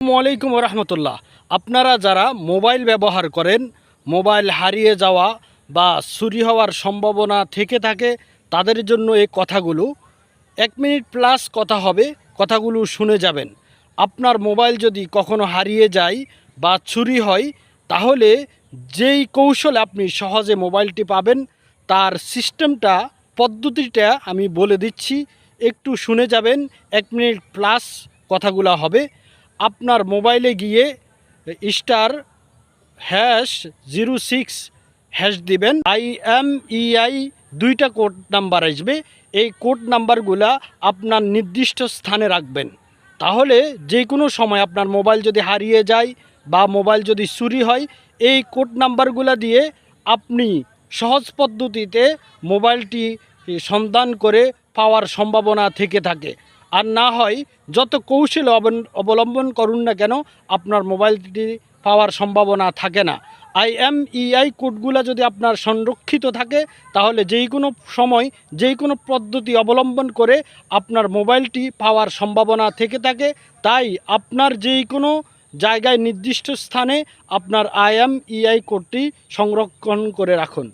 আসসালামু আলাইকুম রহমতুল্লাহ। আপনারা যারা মোবাইল ব্যবহার করেন, মোবাইল হারিয়ে যাওয়া বা চুরি হওয়ার সম্ভাবনা থেকে থাকে, তাদের জন্য এই কথাগুলো 1 মিনিট প্লাস কথা হবে, কথাগুলো শুনে যাবেন। আপনার মোবাইল যদি কখনো হারিয়ে যায় বা চুরি হয়, তাহলে যেই কৌশলে আপনি সহজে মোবাইলটি পাবেন তার সিস্টেমটা, পদ্ধতিটা আমি বলে দিচ্ছি, একটু শুনে যাবেন। 1 মিনিট প্লাস কথাগুলো হবে। আপনার মোবাইলে গিয়ে *#06 হ্যাশ দিবেন। IMEI 2টা কোড নাম্বার আসবে। এই কোড নাম্বারগুলা আপনার নির্দিষ্ট স্থানে রাখবেন। তাহলে যে কোনো সময় আপনার মোবাইল যদি হারিয়ে যায় বা মোবাইল যদি চুরি হয়, এই কোড নাম্বারগুলা দিয়ে আপনি সহজ পদ্ধতিতে মোবাইলটি সন্ধান করে পাওয়ার সম্ভাবনা থেকে থাকে। আর না হয় যত কৌশল অবলম্বন করুন না কেন, আপনার মোবাইলটি পাওয়ার সম্ভাবনা থাকে না। IMEI কোডগুলো যদি আপনার সংরক্ষিত থাকে, তাহলে যেই কোনো সময় যেই কোনো পদ্ধতি অবলম্বন করে আপনার মোবাইলটি পাওয়ার সম্ভাবনা থেকে থাকে। তাই আপনার যেই কোনো জায়গায় নির্দিষ্ট স্থানে আপনার IMEI কোডটি সংরক্ষণ করে রাখুন।